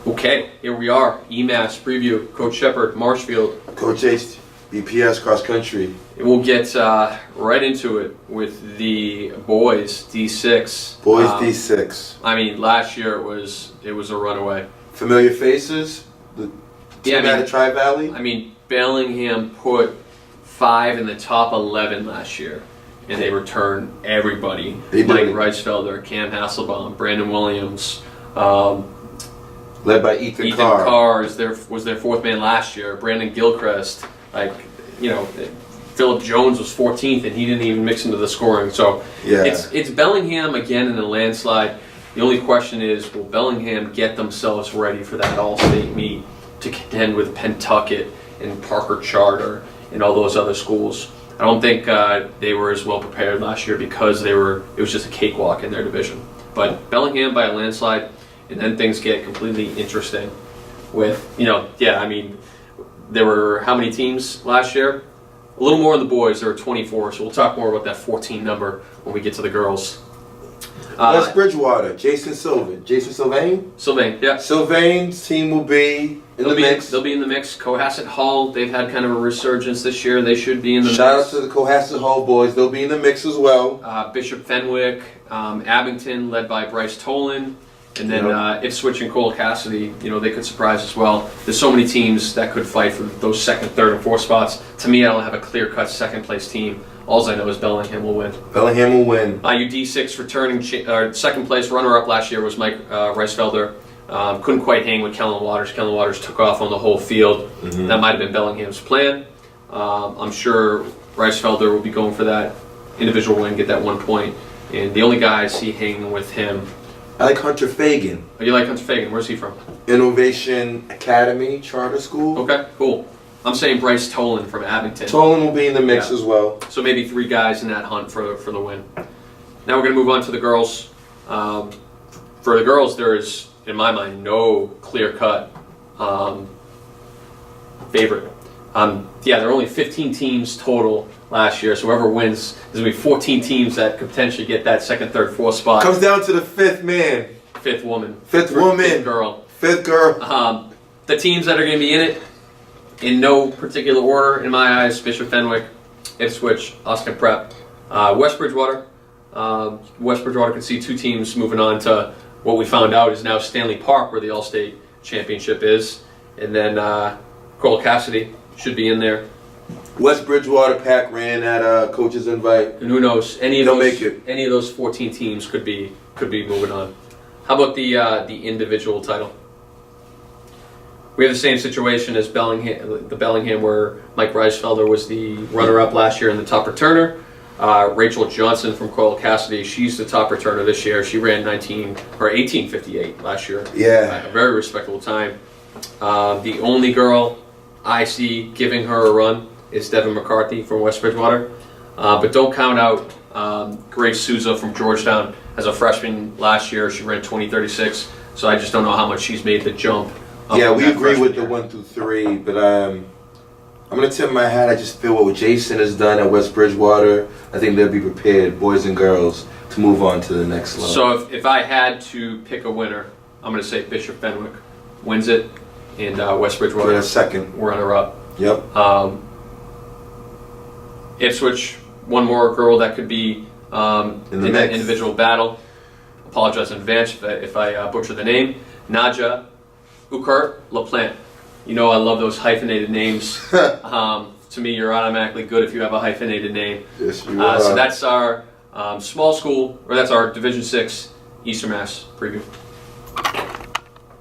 Okay, here we are. EMAS preview. Coach Shepard, Marshfield. Coach H, BPS cross country. We'll get right into it with the boys D6. Boys D6. I mean, last year it was a runaway. Familiar faces. The team out of Tri-Valley. I mean, Bellingham put 5 in the top 11 last year, and they returned everybody. Mike Reisfelder, Cam Hasselbaum, Brandon Williams. Led by Ethan Carr. Carr was their fourth man last year. Brandon Gilchrist, Philip Jones was 14th, and he didn't even mix into the scoring. So yeah. It's Bellingham again in a landslide. The only question is, will Bellingham get themselves ready for that All-State meet to contend with Pentucket and Parker Charter and all those other schools? I don't think they were as well prepared last year because it was just a cakewalk in their division. But Bellingham by a landslide. And then things get completely interesting with, there were how many teams last year? A little more in the boys, there were 24, so we'll talk more about that 14 number when we get to the girls. West Bridgewater, Sylvain, yeah. Sylvain's team will be in the mix. They'll be in the mix. Cohasset Hall, they've had kind of a resurgence this year. They should be in the mix. Shout out to the Cohasset Hall boys. They'll be in the mix as well. Bishop Fenwick, Abington, led by Bryce Tolan. And then Ipswich and Cole Cassidy, they could surprise as well. There's so many teams that could fight for those second, third, and fourth spots. To me, I don't have a clear-cut second-place team. All I know is Bellingham will win. Bellingham will win. Your D6 returning second-place runner-up last year was Mike Reisfelder. Couldn't quite hang with Kellen Waters. Kellen Waters took off on the whole field. Mm-hmm. That might have been Bellingham's plan. I'm sure Reisfelder will be going for that individual win, get that 1 point. And the only guy I see hanging with him... I like Hunter Fagan. Oh, you like Hunter Fagan? Where's he from? Innovation Academy Charter School. Okay, cool. I'm saying Bryce Tolan from Abington. Tolan will be in the mix as well. So maybe 3 guys in that hunt for the win. Now we're going to move on to the girls. For the girls, there is, in my mind, no clear-cut favorite. There are only 15 teams total last year, so whoever wins, there's going to be 14 teams that could potentially get that second, third, fourth spot. Comes down to the 5th man. 5th woman. 5th woman. 5th girl. 5th girl. The teams that are going to be in it, in no particular order, in my eyes, Bishop Fenwick, Ipswich, Austin Prep, West Bridgewater. West Bridgewater can see 2 teams moving on to what we found out is now Stanley Park, where the All-State Championship is. And then Cole Cassidy should be in there. West Bridgewater Pack ran at coach's invite. And who knows? Any of those 14 teams could be moving on. How about the individual title? We have the same situation as Bellingham, where Mike Reisfelder was the runner-up last year and the top returner. Rachel Johnson from Coyle Cassidy, she's the top returner this year. She ran 18:58 last year. Yeah, a very respectable time. The only girl I see giving her a run is Devin McCarthy from West Bridgewater. But don't count out Grace Souza from Georgetown. As a freshman last year, she ran 20:36. So I just don't know how much she's made the jump. Yeah, we agree with the 1 through 3, but I'm going to tip my hat. I just feel what Jason has done at West Bridgewater, I think they'll be prepared, boys and girls, to move on to the next level. So if I had to pick a winner, I'm going to say Bishop Fenwick wins it, and West Bridgewater a second runner-up. Yep. Ipswich, one more girl that could be in that individual battle. Apologize in advance if I butcher the name. Nadja Ukert LaPlante. I love those hyphenated names. To me, you're automatically good if you have a hyphenated name. Yes, you are. So that's our small school, or that's our Division 6 Eastern Mass preview.